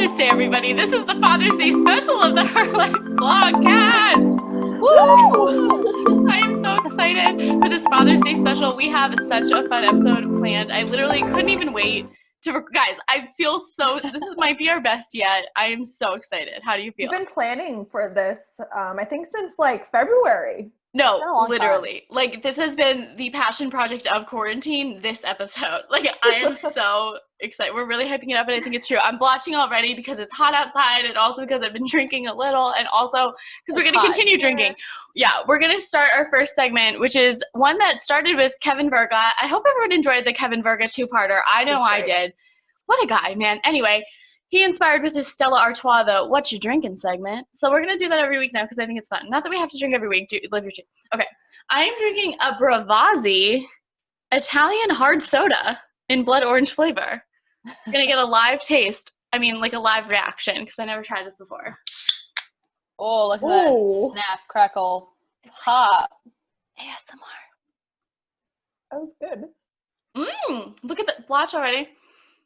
Father's Day, everybody. This is the Father's Day special of the h.e.r.LIFE BLOGCAST. Woo! I am so excited for this Father's Day special. We have such a fun episode planned. I literally couldn't even wait to, guys, I feel so, might be our best yet. I am so excited. How do you feel? You've been planning for this, I think since like February. No, literally. Like, this has been the passion project of quarantine, this episode. Like, I am so excited. We're really hyping it up, and I think it's true. I'm blushing already because it's hot outside, and also because I've been drinking a little, and also because we're going to continue drinking. Yeah, we're going to start our first segment, which is one that started with Kevin Verga. I hope everyone enjoyed the Kevin Verga two-parter. I know I did. What a guy, man. Anyway, he inspired with his Stella Artois, the What You Drinking segment. So we're going to do that every week now because I think it's fun. Not that we have to drink every week. Live your dream. Okay. I am drinking a Bravazzi Italian hard soda in blood orange flavor. You're going to get a live taste. I mean, like a live reaction because I never tried this before. Oh, look at that. Snap, crackle, pop. ASMR. That was good. Look at the blotch already.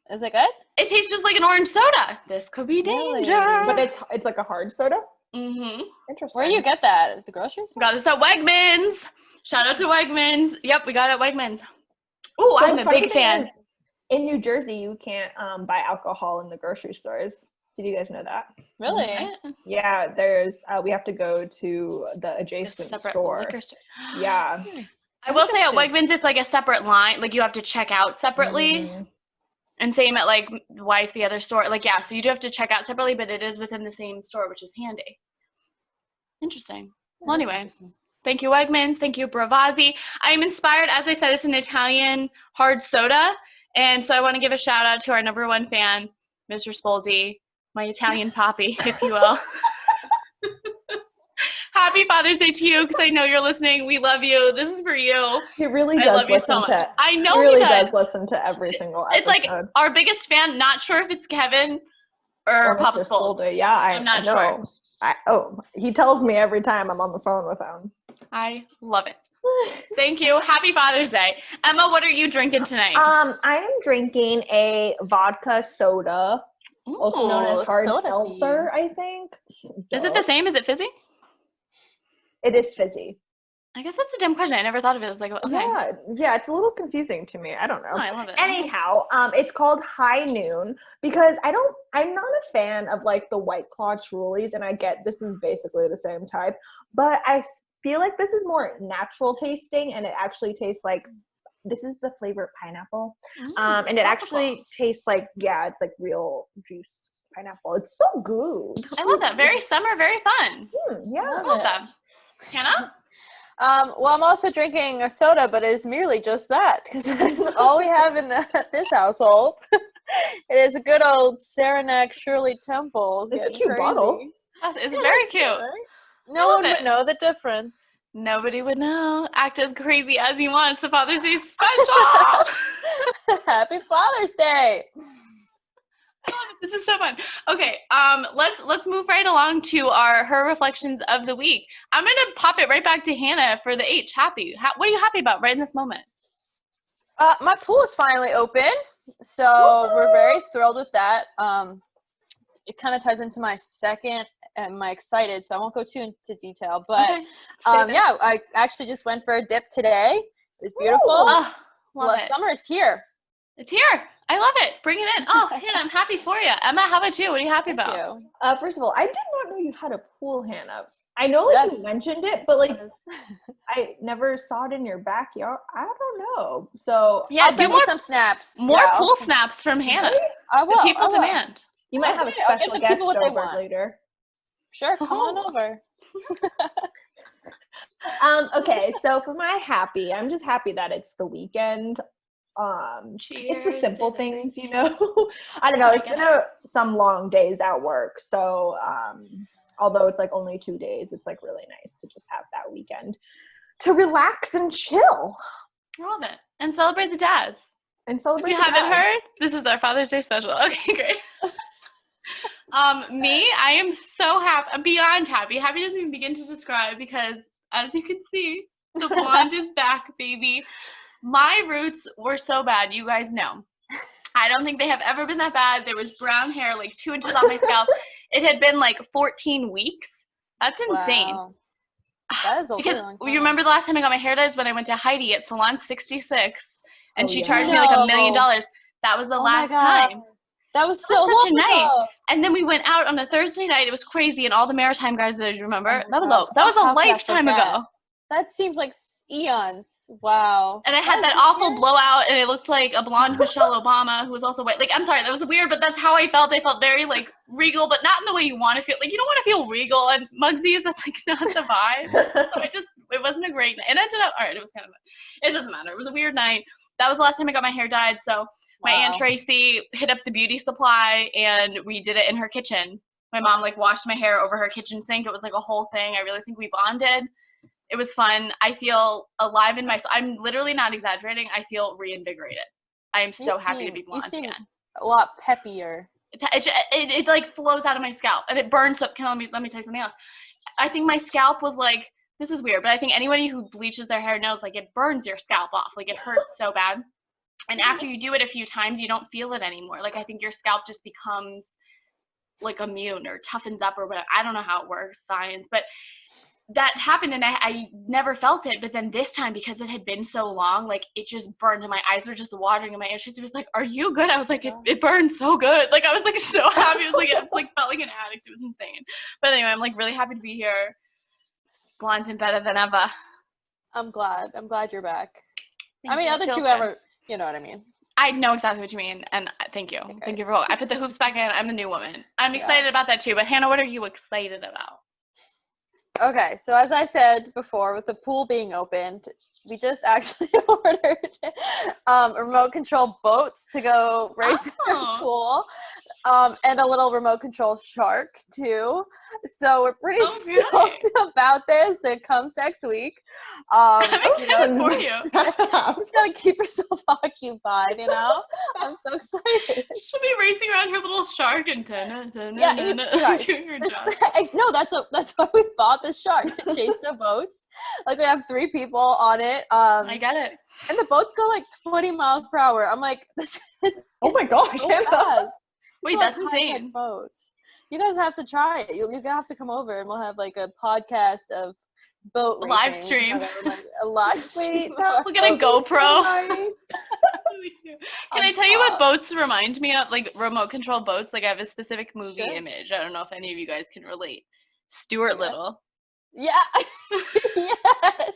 Is it good? It tastes just like an orange soda. This could be danger. But it's like a hard soda? Mm-hmm. Interesting. Where do you get that? At the grocery store? Got this at Wegmans. Shout out to Wegmans. Yep, we got it at Wegmans. Ooh, so I'm a big fan. In New Jersey, you can't buy alcohol in the grocery stores. Did you guys know that? Really? Yeah, there's we have to go to the adjacent store. Yeah. I will say at Wegmans, it's like a separate line. Like, you have to check out separately. Mm-hmm. And same at, like, the other store. Like, yeah, so you do have to check out separately, but it is within the same store, which is handy. Interesting. Well, anyway, thank you, Wegmans. Thank you, Bravazzi. I am inspired. As I said, it's an Italian hard soda. And so I want to give a shout-out to our #1 fan, Mr. Spoldi, my Italian poppy, if you will. Happy Father's Day to you, because I know you're listening. We love you. This is for you. He really does. I love you so much. I know he really does listen to every single episode. It's like our biggest fan. Not sure if it's Kevin or Papa Spoldi. Yeah, I'm not sure. He tells me every time I'm on the phone with him. I love it. Thank you. Happy Father's Day. Emma, what are you drinking tonight? I am drinking a vodka soda, also known as hard seltzer, I think. Is it the same? Is it fizzy? It is fizzy. I guess that's a dumb question. I never thought of it. I was like, okay. Yeah, it's a little confusing to me. I don't know. Oh, I love it. Anyhow, it's called High Noon because I'm not a fan of like the White Claw Trulies, and I get this is basically the same type, but I feel like this is more natural tasting, and it actually tastes like, this is the flavor pineapple. And it actually tastes like, it's like real juice pineapple. It's so good. I love that. Very summer, very fun. Yeah. I love that. Hannah? Well, I'm also drinking a soda, but it is merely just that, because that's all we have in this household. It is a good old Saranac Shirley Temple. It's a cute bottle. It's very cute. Right? No one would know the difference. Nobody would know. Act as crazy as you want. It's the Father's Day special. Happy Father's Day. This is so fun. Okay, let's move right along to her reflections of the week. I'm gonna pop it right back to Hannah for the H. Happy. What are you happy about right in this moment? My pool is finally open, so we're very thrilled with that. It kind of ties into my second and my excited, so I won't go too into detail. But I actually just went for a dip today. It was beautiful. Love it. Summer is here. It's here. I love it. Bring it in. Oh, Hannah, I'm happy for you. Emma, how about you? What are you happy about? First of all, I did not know you had a pool, Hannah. I know you mentioned it, but like I never saw it in your backyard. I don't know. So I'll send you some snaps. More pool snaps from Hannah. I will. The people demand. You might have a special guest over later. Sure, come on over. Okay, so for my happy, I'm just happy that it's the weekend. It's the simple things, you know. I don't know. It's been some long days at work, so although it's like only 2 days, it's like really nice to just have that weekend to relax and chill. I love it, and celebrate the dads. And celebrate. If you haven't heard, this is our Father's Day special. Okay, great. Me, I am so happy. I'm beyond happy. Happy doesn't even begin to describe because, as you can see, the blonde is back, baby. My roots were so bad, you guys know. I don't think they have ever been that bad. There was brown hair like 2 inches on my scalp. It had been like 14 weeks. That's insane. Wow. That is a Because really long time. you remember the last time I got my hair dyed when I went to Heidi at Salon 66, and Oh, she yeah. charged me like $1 million. That was the Oh my last God. time. That was so Such long a night. ago. And then we went out on a Thursday night. It was crazy, and all the Maritime guys that you remember. Oh my that gosh. was a How could I lifetime forget? ago. That seems like eons. Wow. And I had that awful blowout, and it looked like a blonde Michelle Obama, who was also white. Like, I'm sorry, that was weird, but that's how I felt. I felt very, like, regal, but not in the way you want to feel. Like, you don't want to feel regal, and Mugsies, that's, like, not the vibe. So it wasn't a great night. It ended up, all right, it was kind of, it doesn't matter. It was a weird night. That was the last time I got my hair dyed, so my Aunt Tracy hit up the beauty supply, and we did it in her kitchen. My mom, like, washed my hair over her kitchen sink. It was, like, a whole thing. I really think we bonded. It was fun. I feel alive in my soul. I'm literally not exaggerating. I feel reinvigorated. I am so happy to be blonde again. You seem a lot peppier. It like flows out of my scalp, and it burns up. Let me tell you something else. I think my scalp was like, this is weird, but I think anybody who bleaches their hair knows, like, it burns your scalp off. Like, it hurts so bad. And after you do it a few times, you don't feel it anymore. Like, I think your scalp just becomes like immune or toughens up or whatever. I don't know how it works, science, but that happened, and I never felt it. But then this time, because it had been so long, like, it just burned, and my eyes were just watering, and my Aunt Tracy was like, "Are you good?" I was like, "It burned so good." Like, I was like so happy. I was like felt like an addict. It was insane. But anyway, I'm like really happy to be here. Blonde and better than ever. I'm glad you're back. Thank I mean, you. not that you ever, you know what I mean. I know exactly what you mean, and thank you. Okay. Thank you for I put the hoops back in. I'm the new woman. I'm excited about that too. But Hannah, what are you excited about? Okay, so as I said before, with the pool being opened, we just actually ordered remote control boats to go racing in the pool, and a little remote control shark too. So we're pretty stoked about this. It comes next week. I'm excited for you. Just gotta keep yourself occupied, you know. I'm so excited. She'll be racing around her little shark and no, that's why we bought the shark, to chase the boats. Like, we have 3 people on it. I get it. And the boats go like 20 miles per hour. I'm like, oh my gosh, so Hannah. fast. Wait, so, that's like, insane. Boats. You guys have to try it. You have to come over, and we'll have like a podcast of boat racing. Live stream. A live stream. We'll get a GoPro. Can I tell you what boats remind me of? Like, remote control boats. Like, I have a specific movie image. I don't know if any of you guys can relate. Stuart Little. Yeah. Yes.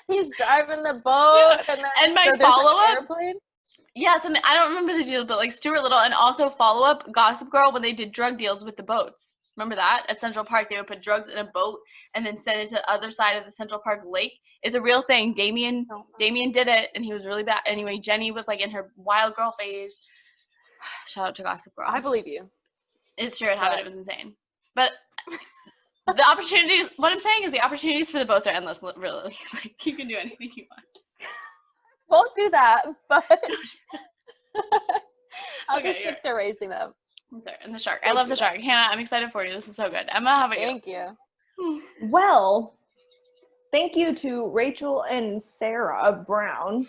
He's driving the boat, and my follow-up. airplane. Yes, and I don't remember the deal, but like Stuart Little, and also follow-up Gossip Girl when they did drug deals with the boats. Remember that? At Central Park, they would put drugs in a boat and then send it to the other side of the Central Park lake. It's a real thing. Damien did it, and he was really bad. Anyway, Jenny was like in her wild girl phase. Shout out to Gossip Girl. I believe you. It's true. It happened. It was insane. But the opportunities, what I'm saying is the opportunities for the boats are endless, really. Like, you can do anything you want. Won't do that, but I'll just stick to racing them. I'm sorry. And the shark. I love the shark. Hannah, I'm excited for you. This is so good. Emma, how about you? Thank you. Well, thank you to Rachel and Sarah Brown.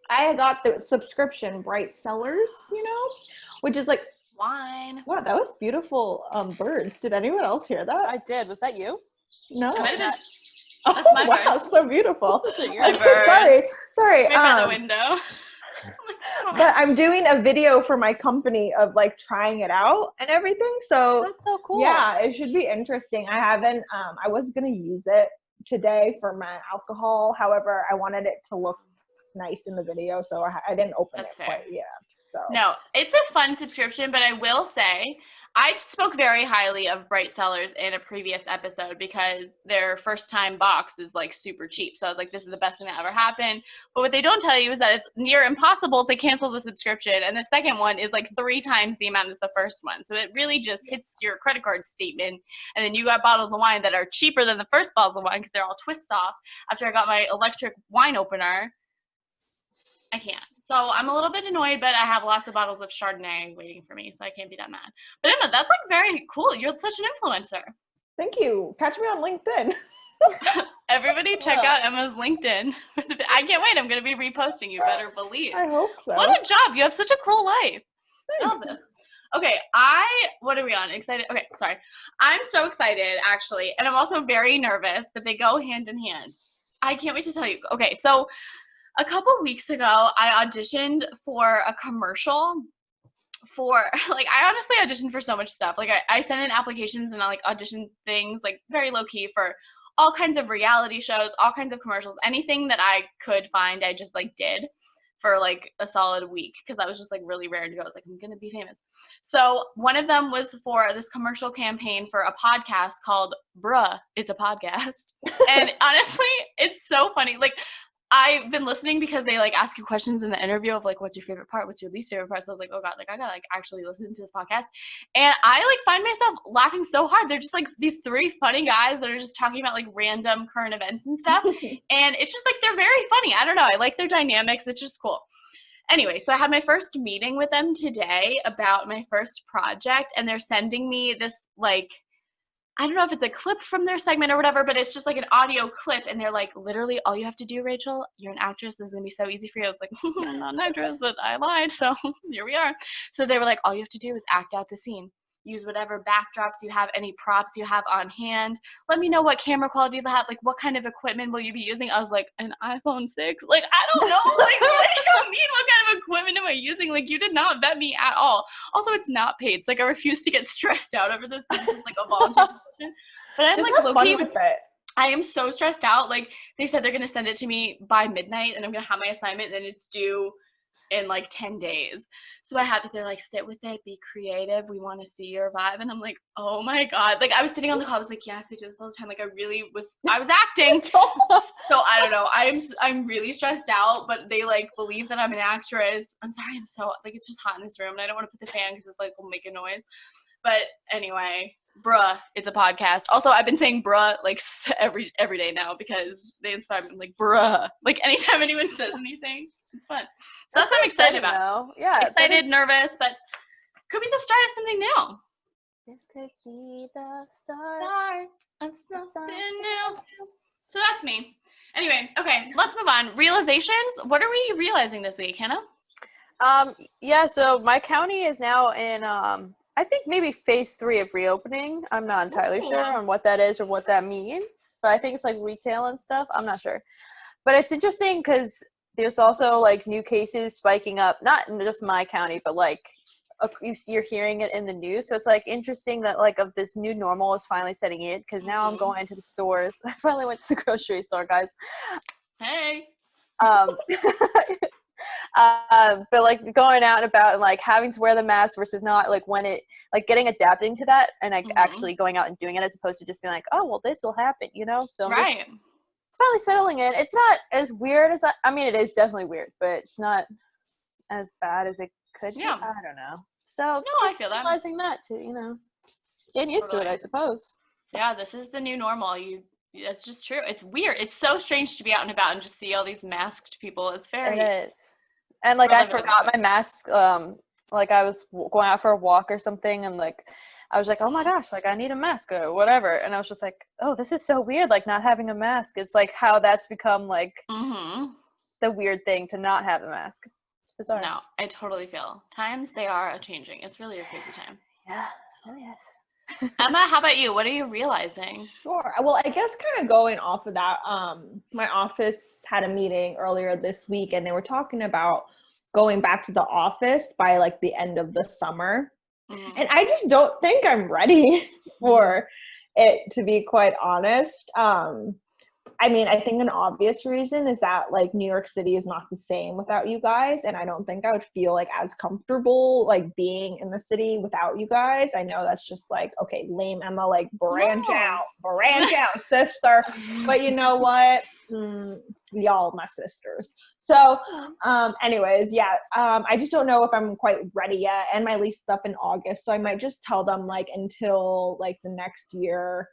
I got the subscription Bright Sellers, which is like wine. Wow, that was beautiful birds. Did anyone else hear that? I did. Was that you? No. That's my wow, bird. so beautiful. My bird. Sorry. Right by the window. But I'm doing a video for my company of like trying it out and everything. So that's so cool. Yeah, it should be interesting. I haven't I was gonna use it today for my alcohol. However, I wanted it to look nice in the video, so I didn't open it quite yet. So. No, it's a fun subscription, but I will say I spoke very highly of Bright Sellers in a previous episode because their first time box is like super cheap. So I was like, this is the best thing that ever happened. But what they don't tell you is that it's near impossible to cancel the subscription. And the second one is like 3 times the amount as the first one. So it really just hits your credit card statement. And then you got bottles of wine that are cheaper than the first bottles of wine because they're all twist off. After I got my electric wine opener, I can't. So I'm a little bit annoyed, but I have lots of bottles of Chardonnay waiting for me, so I can't be that mad. But Emma, that's like very cool. You're such an influencer. Thank you. Catch me on LinkedIn. Everybody check out Emma's LinkedIn. I can't wait. I'm going to be reposting. You better believe. I hope so. What a job. You have such a cool life. I love this. Okay, what are we on? Excited? Okay, sorry. I'm so excited, actually, and I'm also very nervous, but they go hand in hand. I can't wait to tell you. Okay, so a couple weeks ago, I auditioned for a commercial for, like, I honestly auditioned for so much stuff. Like, I sent in applications and I, like, auditioned things, like, very low-key for all kinds of reality shows, all kinds of commercials, anything that I could find, I just, like, did for, like, a solid week because I was just, like, really raring to go. I was like, I'm gonna be famous. So one of them was for this commercial campaign for a podcast called Bruh, It's a Podcast. And honestly, it's so funny. Like, I've been listening because they, like, ask you questions in the interview of, like, what's your favorite part? What's your least favorite part? So I was like, oh, God, like, I gotta, like, actually listen to this podcast. And I, like, find myself laughing so hard. They're just, like, these three funny guys that are just talking about, like, random current events and stuff. And it's just, like, they're very funny. I don't know. I like their dynamics. It's just cool. Anyway, so I had my first meeting with them today about my first project. And they're sending me this, like, I don't know if it's a clip from their segment or whatever, but it's just like an audio clip. And they're like, literally, all you have to do, Rachel, you're an actress. This is going to be so easy for you. I was like, I'm not an actress, but I lied. So here we are. So they were like, all you have to do is act out the scene. Use whatever backdrops you have, any props you have on hand. Let me know what camera quality you have. Like, what kind of equipment will you be using? I was like, an iPhone 6? Like, I don't know. Like, what do you mean? What kind of equipment am I using? Like, you did not vet me at all. Also, it's not paid. So, like, I refuse to get stressed out over this. This is, like, a volunteer position. But I'm, like, low-key with it. I am so stressed out. Like, they said they're going to send it to me by midnight, and I'm going to have my assignment, and it's due in, like, 10 days. So they're like, sit with it, be creative, we want to see your vibe. And I'm like, oh my God. Like, I was sitting on the call, I was like, yes, I do this all the time. Like, I was acting. So I don't know. I'm really stressed out, but they, like, believe that I'm an actress. I'm sorry, I'm so, like, it's just hot in this room, and I don't want to put the fan because it's, like, will make a noise. But anyway, Bruh, it's a podcast. Also, I've been saying bruh, like, every day now because they inspire me. I'm like, bruh. Like, anytime anyone says anything, it's fun. So that's what I'm excited about. Though. Yeah. Excited, nervous, but could be the start of something new. This could be the start of something new. So that's me. Anyway, okay, let's move on. Realizations. What are we realizing this week, Hannah? Yeah, so my county is now in, I think maybe phase 3 of reopening. I'm not entirely sure on what that is or what that means, but I think it's like retail and stuff. I'm not sure. But it's interesting because there's also, like, new cases spiking up, not in just my county, but, like, you're hearing it in the news. So it's, like, interesting that, like, of this new normal is finally setting in because now I'm going into the stores. I finally went to the grocery store, guys. Hey. But, like, going out and about and, like, having to wear the mask versus not, like, when it, like, getting adapting to that and, like, actually going out and doing it as opposed to just being like, oh, well, this will happen, you know? So right. It's finally settling in. It's not as weird as I mean, it is definitely weird, but it's not as bad as it could be. I don't know. So no, I feel that. Realizing that too, you know, getting used to it, I suppose. Yeah, this is the new normal. That's just true. It's weird. It's so strange to be out and about and just see all these masked people. It's very. It is. And, like, I forgot my mask. Like, I was going out for a walk or something, and, like, I was like, oh my gosh, like, I need a mask or whatever. And I was just like, oh, this is so weird, like, not having a mask. It's like how that's become, like, the weird thing to not have a mask. It's bizarre. No, I totally feel. Times, they are changing. It's really a crazy time. Yeah, it really is. Emma, how about you? What are you realizing? Sure. Well, I guess kind of going off of that, my office had a meeting earlier this week, and they were talking about going back to the office by, like, the end of the summer. And I just don't think I'm ready for it, to be quite honest. I mean, I think an obvious reason is that, like, New York City is not the same without you guys, and I don't think I would feel, like, as comfortable, like, being in the city without you guys. I know that's just, like, okay, lame Emma, like, branch out, sister. But you know what? Y'all my sisters. So anyways, yeah, I just don't know if I'm quite ready yet, and my lease is up in August, so I might just tell them, like, until, like, the next year.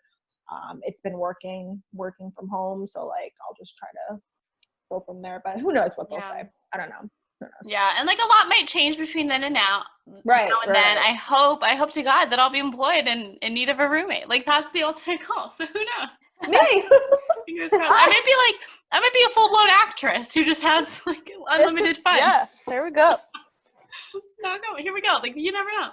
It's been working from home, so, like, I'll just try to go from there, but who knows what they'll say. I don't know. Who knows? Yeah, and, like, a lot might change between then and now. Right. Now and then. I hope to God that I'll be employed and in need of a roommate. Like, that's the ultimate goal. So who knows? Me. Fingers crossed. I might be a full-blown actress who just has like unlimited fun. Yeah, there we go. No, here we go. Like, you never know.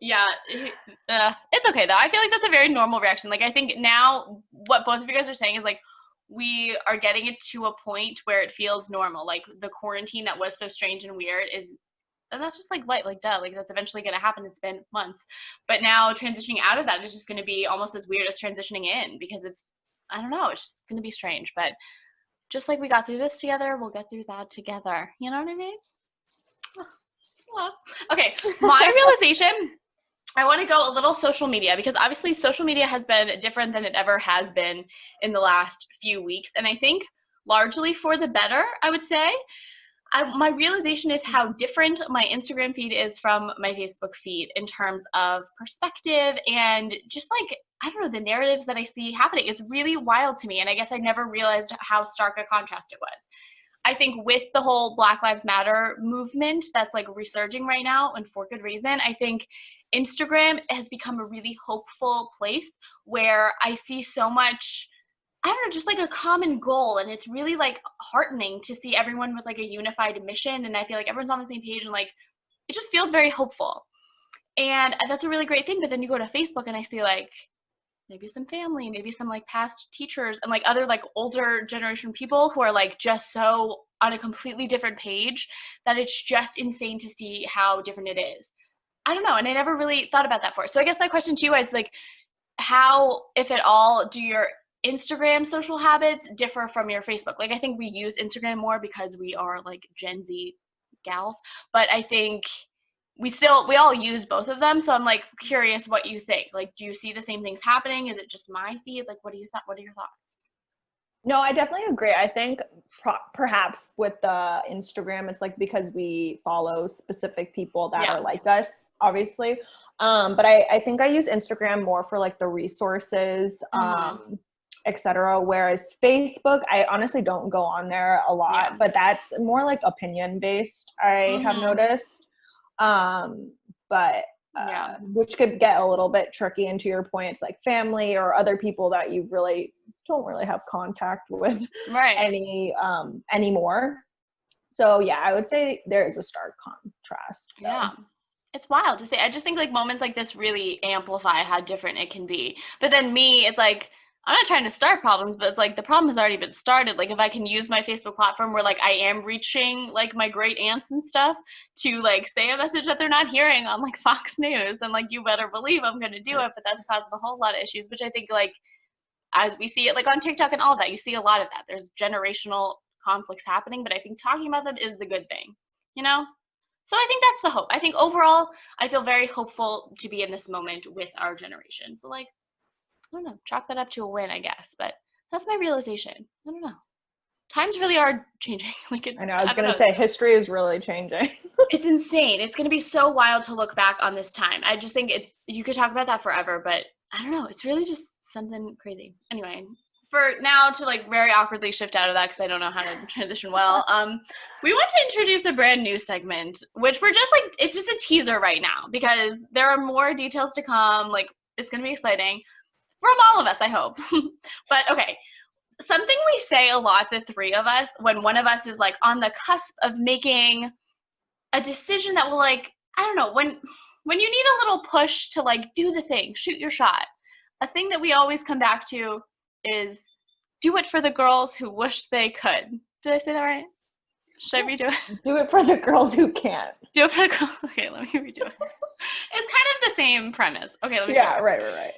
Yeah, it's okay though. I feel like that's a very normal reaction. Like, I think now what both of you guys are saying is like, we are getting it to a point where it feels normal. Like, the quarantine that was so strange and weird and that's just like light, like duh, like that's eventually going to happen. It's been months, but now transitioning out of that is just going to be almost as weird as transitioning in, because I don't know, it's just going to be strange. But just like we got through this together, we'll get through that together. You know what I mean? Okay, my realization, I want to go a little social media, because obviously social media has been different than it ever has been in the last few weeks. And I think largely for the better, I would say. My realization is how different my Instagram feed is from my Facebook feed in terms of perspective and just like, I don't know, the narratives that I see happening. It's really wild to me. And I guess I never realized how stark a contrast it was. I think with the whole Black Lives Matter movement that's like resurging right now, and for good reason, I think Instagram has become a really hopeful place where I see so much, I don't know, just like a common goal. And it's really like heartening to see everyone with like a unified mission. And I feel like everyone's on the same page, and like, it just feels very hopeful. And that's a really great thing. But then you go to Facebook and I see like maybe some family, maybe some like past teachers and like other like older generation people who are like just so on a completely different page that it's just insane to see how different it is. I don't know. And I never really thought about that before. So I guess my question to you is like, how, if at all, do your Instagram social habits differ from your Facebook? Like, I think we use Instagram more because we are like Gen Z gals, but I think we all use both of them. So I'm like curious what you think. Like, do you see the same things happening? Is it just my feed? Like, what are your thoughts? No, I definitely agree. I think perhaps with the Instagram, it's like because we follow specific people that are like us, obviously. But I think I use Instagram more for like the resources, etc. Whereas Facebook, I honestly don't go on there a lot, but that's more like opinion based, I have noticed. Which could get a little bit tricky. And to your point, it's like family or other people that you really don't really have contact with anymore. So yeah, I would say there is a stark contrast. Yeah. It's wild to say. I just think like moments like this really amplify how different it can be. But then me, it's like, I'm not trying to start problems, but it's like the problem has already been started. Like, if I can use my Facebook platform where like I am reaching like my great aunts and stuff to like say a message that they're not hearing on like Fox News, then like you better believe I'm going to do it. But that's caused a whole lot of issues, which I think like as we see it like on TikTok and all that, you see a lot of that. There's generational conflicts happening, but I think talking about them is the good thing, you know? So I think that's the hope. I think overall, I feel very hopeful to be in this moment with our generation. So like, I don't know, chalk that up to a win, I guess. But that's my realization. I don't know. Times really are changing. I know. I was going to say history is really changing. It's insane. It's going to be so wild to look back on this time. I just think you could talk about that forever, but I don't know. It's really just something crazy. Anyway, for now to like very awkwardly shift out of that because I don't know how to transition well. We want to introduce a brand new segment, which we're just like, it's just a teaser right now because there are more details to come. Like, it's going to be exciting from all of us, I hope. But okay. Something we say a lot, the three of us, when one of us is like on the cusp of making a decision that will like, I don't know, when you need a little push to like do the thing, shoot your shot, a thing that we always come back to is do it for the girls who wish they could. Did I say that right? Should I redo it? Do it for the girls who can't. Do it for the girls. Okay, let me redo it. It's kind of the same premise. Okay, let me start. Yeah, right.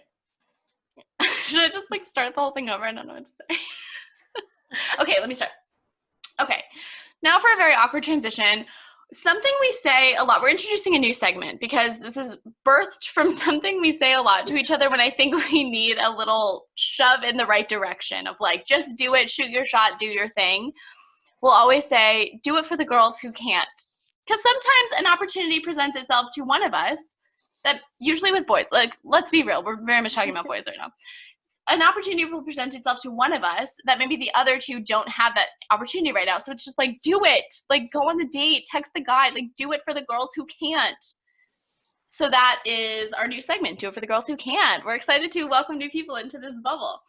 Should I just like start the whole thing over? I don't know what to say. Okay, let me start. Okay, now for a very awkward transition. Something we say a lot, we're introducing a new segment because this is birthed from something we say a lot to each other when I think we need a little shove in the right direction of like, just do it, shoot your shot, do your thing. We'll always say, do it for the girls who can't. Because sometimes an opportunity presents itself to one of us that usually with boys, like, let's be real, we're very much talking about boys right now. An opportunity will present itself to one of us that maybe the other two don't have that opportunity right now. So it's just like, do it. Like, go on the date, text the guy, like, do it for the girls who can't. So that is our new segment, Do It For The Girls Who Can. We're excited to welcome new people into this bubble.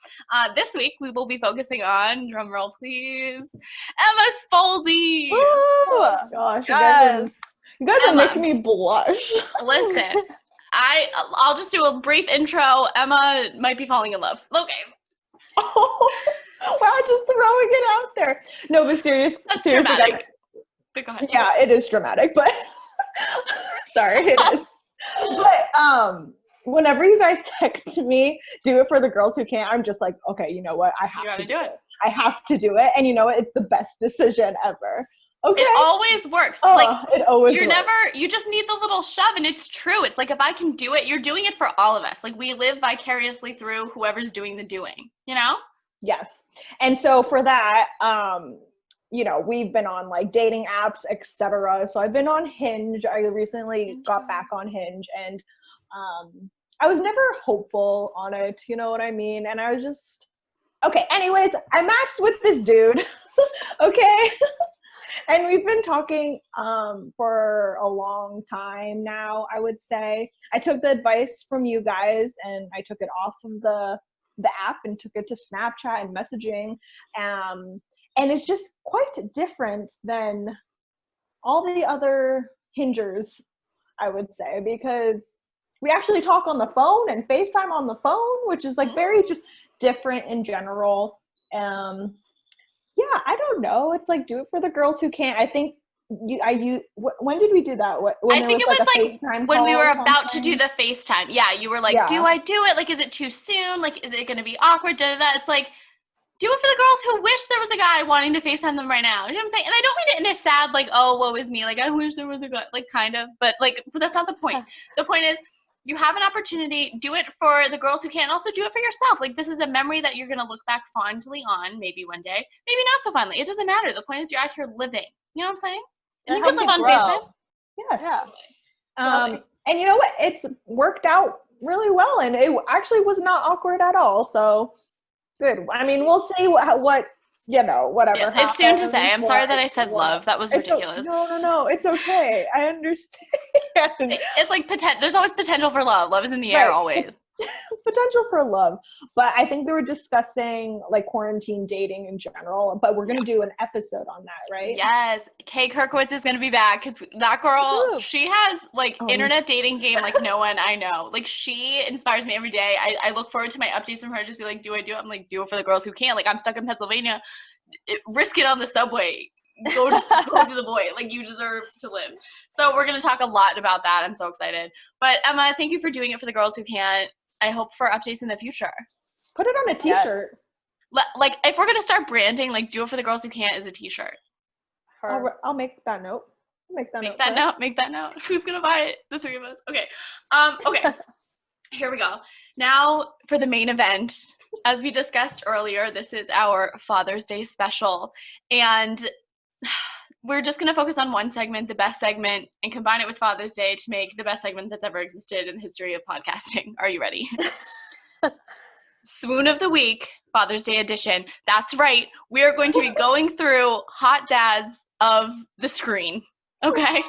This week, we will be focusing on, drumroll please, Emma Spoldy. Ooh! Oh gosh, Yes. you guys are Emma. making me blush. Listen, I'll just do a brief intro. Emma might be falling in love. Okay. Oh, wow, just throwing it out there. No, but seriously, That's seriously, dramatic. guys, But go ahead. yeah, it is dramatic, but sorry, it is. But whenever you guys text me, Do It For The Girls Who Can, I'm just like, okay, you know what? I have to do it. I have to do it. And you know what? It's the best decision ever. Okay. It always works. Oh, like it always works. you just need the little shove, and it's true. It's like, if I can do it, you're doing it for all of us. Like, we live vicariously through whoever's doing the doing, you know? Yes. And so for that, you know, we've been on like dating apps, etc. So I've been on Hinge. I recently got back on Hinge, and I was never hopeful on it, you know what I mean? And I was just, okay, anyways, I matched with this dude, okay? And we've been talking for a long time now, I would say. I took the advice from you guys, and I took it off of the app and took it to Snapchat and messaging. And it's just quite different than all the other Hingers, I would say, because we actually talk on the phone and FaceTime on the phone, which is like very just different in general. Yeah, I don't know. It's like, Do It For The Girls Who Can't. I think when did we do that? When I think it was like when we were about to do the FaceTime. Yeah, you were like, Yeah. do I do it? Like, is it too soon? Like, is it going to be awkward? Da-da-da. It's like, do it for the girls who wish there was a guy wanting to FaceTime them right now. You know what I'm saying? And I don't mean it in a sad, like, oh, woe is me. Like, I wish there was a guy. Like, kind of. But that's not the point. The point is, you have an opportunity. Do it for the girls who can't. Also do it for yourself. Like, this is a memory that you're going to look back fondly on maybe one day. Maybe not so fondly. It doesn't matter. The point is, you're out here living. You know what I'm saying? And you can live on FaceTime. Yeah. And you know what? It's worked out really well. And it actually was not awkward at all. So good. I mean, we'll see what you know, whatever. Yes, it's soon to say. I'm sorry that I said love. That was ridiculous. No. It's okay. I understand. It's like there's always potential for love. Love is in the air always. Potential for love. But I think we were discussing like quarantine dating in general, but we're going to do an episode on that, right? Yes. Kay Kirkowitz is going to be back, because that girl, she has like internet dating game like no one I know. Like, she inspires me every day. I look forward to my updates from her. Just be like, do I do it? I'm like, do it for the girls who can't. Like, I'm stuck in Pennsylvania. Risk it on the subway. Go to the boy. Like, you deserve to live. So we're going to talk a lot about that. I'm so excited. But Emma, thank you for doing it for the girls who can't. I hope for updates in the future. Put it on a t-shirt. Yes. Like, if we're going to start branding, like, Do It For The Girls Who Can't is a t-shirt. I'll make that note. Make that note. Who's going to buy it? The three of us. Okay. Okay. Here we go. Now for the main event. As we discussed earlier, this is our Father's Day special. And we're just going to focus on one segment, the best segment, and combine it with Father's Day to make the best segment that's ever existed in the history of podcasting. Are you ready? Swoon of the Week, Father's Day edition. That's right. We are going to be going through hot dads of the screen. Okay?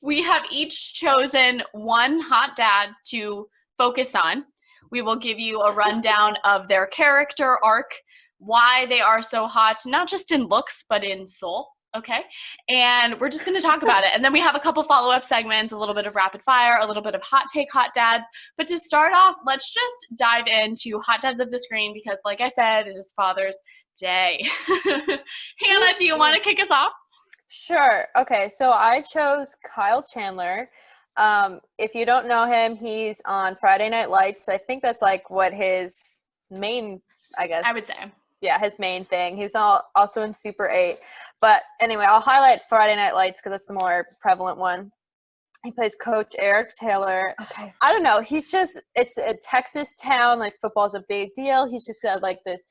We have each chosen one hot dad to focus on. We will give you a rundown of their character arc, why they are so hot, not just in looks, but in soul. Okay. And we're just going to talk about it. And then we have a couple follow-up segments, a little bit of rapid fire, a little bit of hot take hot dads. But to start off, let's just dive into hot dads of the screen, because like I said, it is Father's Day. Hannah, do you want to kick us off? Sure. Okay. So I chose Kyle Chandler. If you don't know him, he's on Friday Night Lights. I think that's like what his main, I guess. I would say. Yeah, his main thing. He's also in Super 8. But anyway, I'll highlight Friday Night Lights because that's the more prevalent one. He plays Coach Eric Taylor. Okay. I don't know. It's a Texas town. Like, football's a big deal. He's just got like this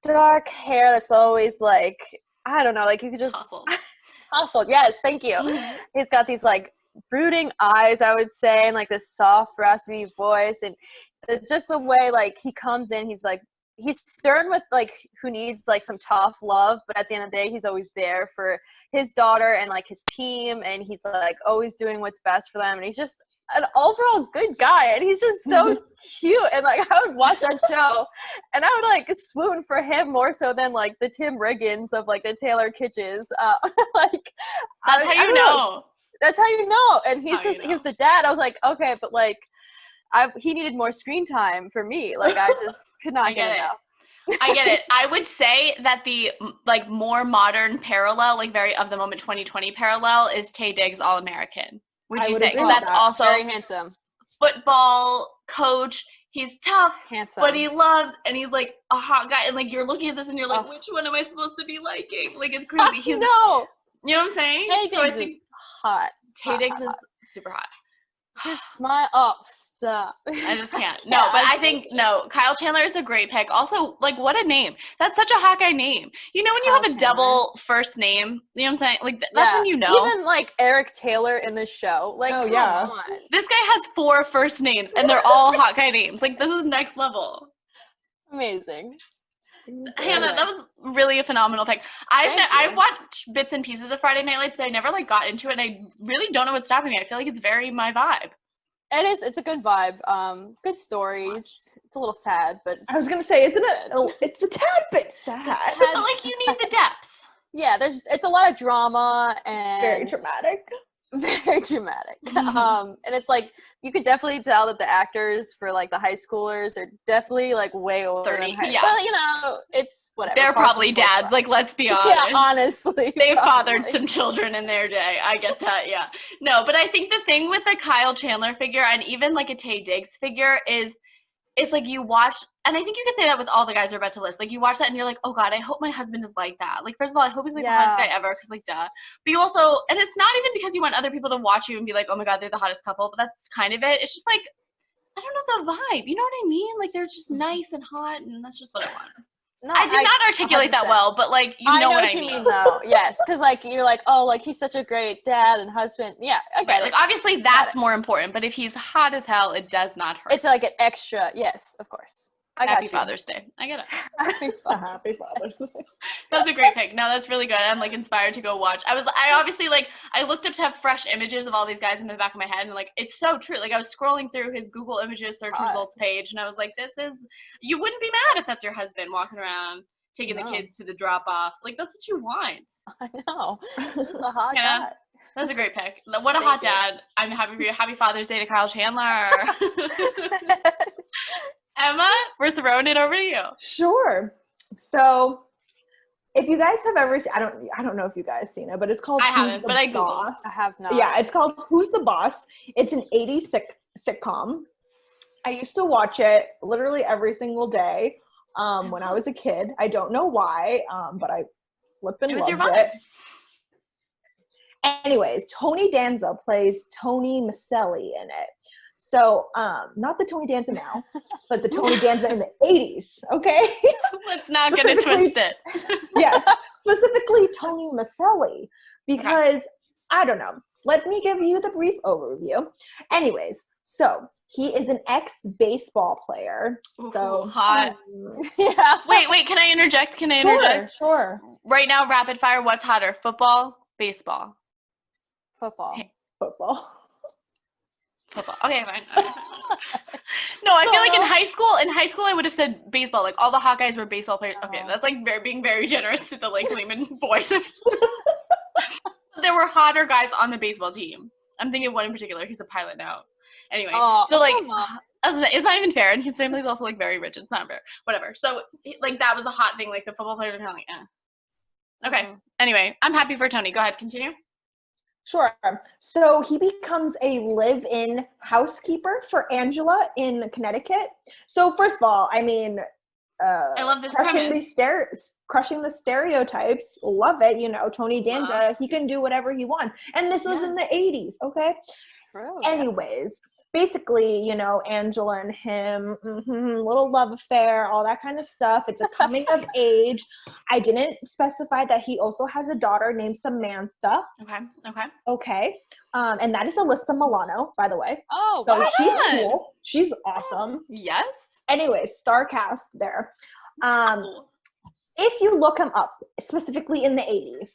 dark hair that's always like, I don't know, like you could just tousled. Yes, thank you. He's got these like brooding eyes, I would say, and like this soft, raspy voice, and just the way like he comes in, he's stern with like who needs like some tough love, but at the end of the day, he's always there for his daughter and like his team, and he's like always doing what's best for them, and he's just an overall good guy, and he's just so cute. And like I would watch that show, and I would like swoon for him more so than like the Tim Riggins of like the Taylor Kitsch's. Like That's how you know. That's how you know. And he's How just you know. he's the dad. I was like, okay, but like he needed more screen time for me. Like I just could not get enough. I get it. I would say that the like more modern parallel, like very of the moment 2020 parallel, is Taye Diggs All-American. Would you say? agree with That's that. also Very handsome. football coach. He's tough, Handsome. but he loves, and he's like a hot guy. And like you're looking at this, and you're like, Ugh. which one am I supposed to be liking? Like it's crazy. He's, No. you know what I'm saying? Taye So I Diggs is think hot. Taye Diggs is super hot. His smile. Oh, stop. I just can't. No, but I think Kyle Chandler is a great pick. Also, like, what a name! That's such a Hawkeye name. You know when you Kyle have a Chandler. double first name. You know what I'm saying? Like that's when you know. Even like Eric Taylor in the show. Like, Oh, come yeah. on. This guy has 4 first names, and they're all Hawkeye names. Like this is next level. Amazing. Hannah, Anyway. that was really a phenomenal pick. Thank I've you. watched bits and pieces of Friday Night Lights, but I never like got into it. And I really don't know what's stopping me. I feel like it's very my vibe. It is. It's a good vibe. Good stories. It's a little sad, but I was gonna say, isn't it? It's a tad bit sad. But like you need the depth. yeah. It's a lot of drama and Very dramatic. Very dramatic. And it's like you could definitely tell that the actors for like the high schoolers are definitely like way older 30, than high. yeah. Well, you know, it's whatever. They're Part of probably the dads. Like let's be honest. yeah, honestly. They fathered probably. some children in their day. I get that, yeah. No, but I think the thing with the Kyle Chandler figure and even like a Taye Diggs figure is like you watch, and I think you could say that with all the guys we're about to list. Like you watch that and you're like, oh God, I hope my husband is like that. Like first of all, I hope he's like the hottest guy ever, because like duh. But you also, and it's not even because you want other people to watch you and be like, oh my God, they're the hottest couple. But that's kind of it. It's just like, I don't know, the vibe. You know what I mean? Like they're just nice and hot, and that's just what I want. No, I did not articulate that 100%. well, but like you know what I you mean. though. Yes, because like you're like, oh, like he's such a great dad and husband. Yeah, I get Right, it. like obviously that's more important, but if he's hot as hell, it does not hurt. It's like an extra. Yes, of course. I got Happy you. Father's Day. I get it. Happy Happy Father's Day. That's a great pick. No, that's really good. I'm like inspired to go watch. I obviously like I looked up to have fresh images of all these guys in the back of my head, and like it's so true. Like I was scrolling through his Google Images search results page, and I was like, this is, you wouldn't be mad if that's your husband walking around taking the kids to the drop off. Like that's what you want. I know. It's a hot Yeah. guy. That's a great pick. What a hot dad. I'm happy for you. Happy Father's Day to Kyle Chandler. Emma, we're throwing it over to you. Sure. So, if you guys have ever seen, I don't know if you guys seen it, but it's called I Who's haven't, the but I Googled. Boss? I have not. Yeah, it's called Who's the Boss? It's an 80s sitcom. I used to watch it literally every single day when I was a kid. I don't know why, but I flippin' It was your loved vibe. it. Anyways, Tony Danza plays Tony Maselli in it. So, not the Tony Danza now, but the Tony Danza in the 80s, okay? Let's not get it twisted. Yes, specifically Tony Maselli, because, I don't know, let me give you the brief overview. Anyways, so he is an ex-baseball player. So Ooh, hot. Yeah. Wait, can I interject? Sure. Right now, rapid fire, what's hotter? Football, baseball? Football. Football. Okay, fine. No, I feel like in high school I would have said baseball. Like all the hot guys were baseball players. Okay, that's like being very generous to the like Lehman boys. There were hotter guys on the baseball team. I'm thinking of one in particular. He's a pilot now. Anyway, so like it's not even fair, and his family's also like very rich. It's not fair. Whatever. So like that was the hot thing. Like the football players are kind of like, eh. Okay. Anyway, I'm happy for Tony. Go ahead, continue. Sure. So he becomes a live-in housekeeper for Angela in Connecticut. So first of all, I mean, I love this crushing the stereotypes. Love it. You know, Tony Danza, he can do whatever he wants. And this was in the 80s, okay? True. Anyways, basically, you know, Angela and him, little love affair, all that kind of stuff. It's a coming of age. I didn't specify that he also has a daughter named Samantha. Okay. And that is Alyssa Milano, by the way. Oh, so wow. she's cool. She's awesome. Yes. Anyways, star cast there. If you look him up, specifically in the 80s,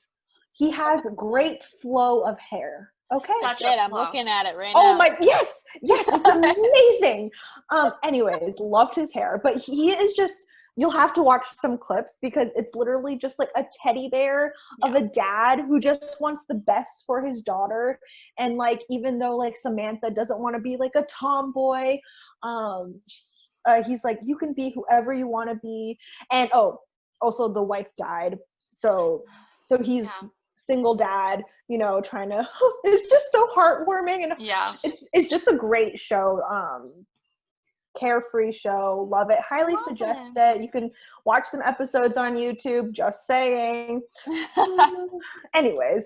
he has great flow of hair. Okay. Such Shit, a I'm flow. looking at it right Oh now. my, yes, it's amazing. Anyways, loved his hair, but he is just, you'll have to watch some clips because it's literally just like a teddy bear of a dad who just wants the best for his daughter. And like, even though like Samantha doesn't want to be like a tomboy, he's like, you can be whoever you want to be. And also the wife died, so he's single dad, you know, trying to. It's just so heartwarming, and it's just a great show. Carefree show, love it, highly suggest it. You can watch some episodes on YouTube, just saying. Anyways,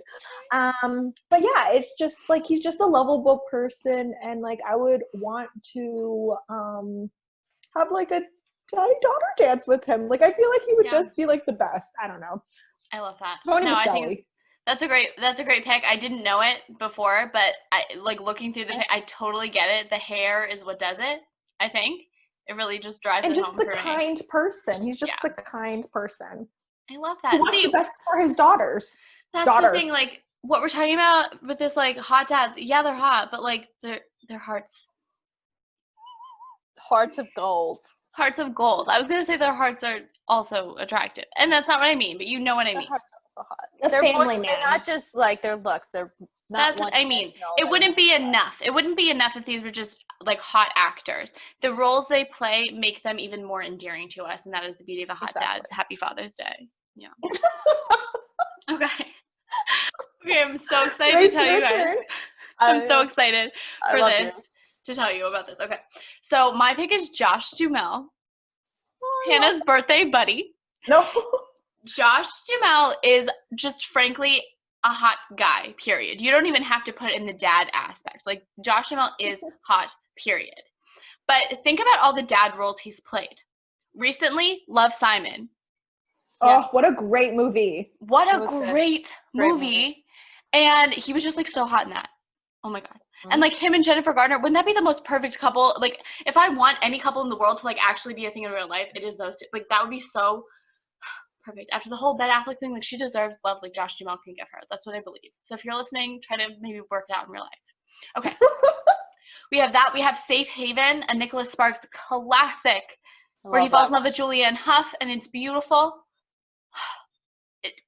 but yeah, it's just like he's just a lovable person, and like I would want to have like a daddy-daughter dance with him. Like I feel like he would just be like the best. I don't know. I love that. Tony I think that's a great pick. I didn't know it before, but I like looking through I totally get it. The hair is what does it. I think it really just drives it home for me. And just the kind person. He's just a kind person. I love that. He wants the best for his daughters. That's the thing. Like what we're talking about with this, like hot dads. Yeah, they're hot, but like their hearts of gold. Hearts of gold. I was gonna say their hearts are also attractive, and that's not what I mean. But you know what I mean. Their hearts are also hot. They're family man. They're not just like their looks. They're not. That's what I mean. It wouldn't be enough. It wouldn't be enough if these were just like hot actors. The roles they play make them even more endearing to us, and that is the beauty of a hot dad. Happy Father's Day. Yeah. Okay. Okay, I'm so excited to tell you guys. I'm so excited for this to tell you about this. Okay. So my pick is Josh Duhamel, Hannah's birthday buddy. No. Josh Duhamel is just frankly a hot guy, period. You don't even have to put in the dad aspect. Like Josh Duhamel is hot, period. But think about all the dad roles he's played. Recently, Love, Simon. Oh, what a great movie. What a great movie. And he was just like so hot in that. Oh my God. Mm-hmm. And like him and Jennifer Garner, wouldn't that be the most perfect couple? Like if I want any couple in the world to like actually be a thing in real life, it is those two. Like that would be so perfect. After the whole Ben Affleck thing, like she deserves love like Josh Duhamel can give her. That's what I believe. So if you're listening, try to maybe work it out in real life. Okay. We have that. We have Safe Haven, a Nicholas Sparks classic where he falls in love with Julianne Hough, and it's beautiful.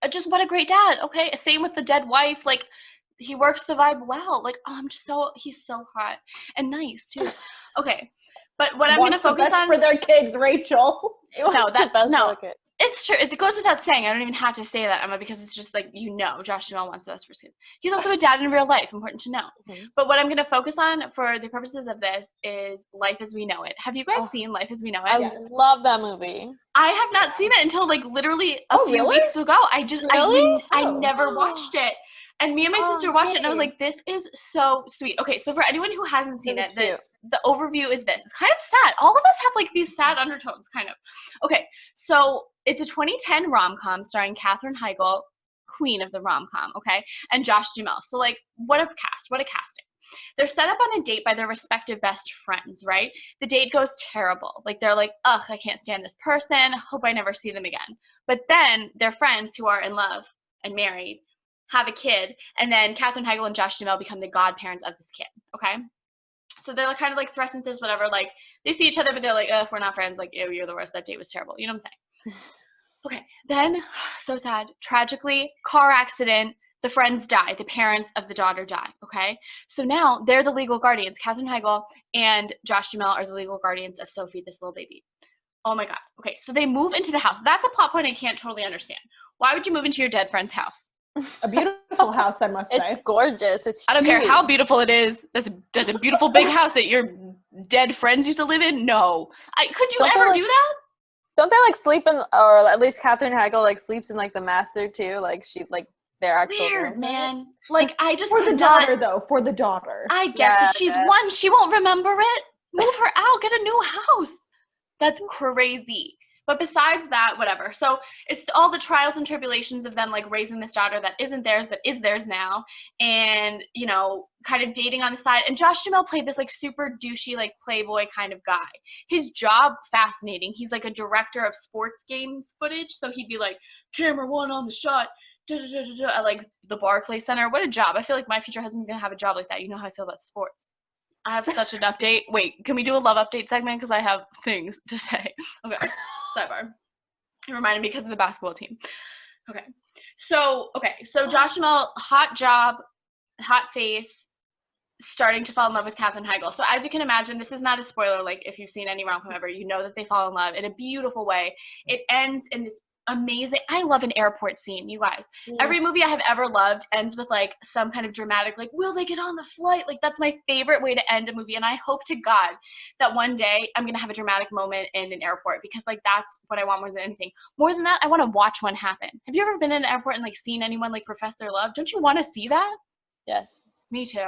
Just what a great dad. Okay. Same with the dead wife. Like he works the vibe well. Like, he's so hot and nice too. Okay. But what I'm going to focus on for their kids, Rachel. No, it's true. It goes without saying. I don't even have to say that, Emma, because it's just like, Josh Duhamel wants the best for his kids. He's also a dad in real life. Important to know. Mm-hmm. But what I'm going to focus on for the purposes of this is Life as We Know It. Have you guys seen Life as We Know It? I love that movie. I have not seen it until like literally a few weeks ago. I never watched it. And me and my sister watched it, and I was like, this is so sweet. Okay, so for anyone who hasn't seen it, the overview is this. It's kind of sad. All of us have like these sad undertones, kind of. Okay, so it's a 2010 rom-com starring Katherine Heigl, queen of the rom-com, okay, and Josh Duhamel. So like, what a cast, what a casting. They're set up on a date by their respective best friends, right? The date goes terrible. Like they're like, ugh, I can't stand this person. Hope I never see them again. But then their friends who are in love and married have a kid, and then Katherine Heigl and Josh Duhamel become the godparents of this kid, okay? So they're kind of like thrust into this, whatever, like they see each other, but they're like, ugh, we're not friends, like, ew, you're the worst, that date was terrible, you know what I'm saying? Okay, then, so sad, tragically, car accident, the friends die, the parents of the daughter die, okay? So now they're the legal guardians. Katherine Heigl and Josh Duhamel are the legal guardians of Sophie, this little baby. Oh my God, okay, so they move into the house. That's a plot point I can't totally understand. Why would you move into your dead friend's house? A beautiful house, I must say. It's gorgeous. I don't care how beautiful it is. There's a beautiful big house that your dead friends used to live in. No, could you ever do that? Don't they like sleep in, or at least Katherine Heigl like sleeps in like the master too? Like she like their actual weird room. Man. Like I just for the daughter though. For the daughter, I guess but she's one. She won't remember it. Move her out. Get a new house. That's crazy. But besides that, whatever. So it's all the trials and tribulations of them like raising this daughter that isn't theirs but is theirs now, and kind of dating on the side. And Josh Duhamel played this like super douchey like playboy kind of guy. His job fascinating. He's like a director of sports games footage, so he'd be like, camera one on the shot, at like the Barclays Center. What a job. I feel like my future husband's gonna have a job like that. You know how I feel about sports. I have such an update. Wait, can we do a love update segment? Because I have things to say. Okay, sidebar. It reminded me because of the basketball team. Okay, so Josh Duhamel, hot job, hot face, starting to fall in love with Katherine Heigl. So as you can imagine, this is not a spoiler. Like if you've seen any rom-com ever, you know that they fall in love in a beautiful way. It ends in this amazing, I love an airport scene, you guys. Every movie I have ever loved ends with like some kind of dramatic, like, will they get on the flight? Like that's my favorite way to end a movie. And I hope to God that one day I'm going to have a dramatic moment in an airport, because like that's what I want more than anything. More than that, I want to watch one happen. Have you ever been in an airport and like seen anyone like profess their love? Don't you want to see that? Yes. Me too.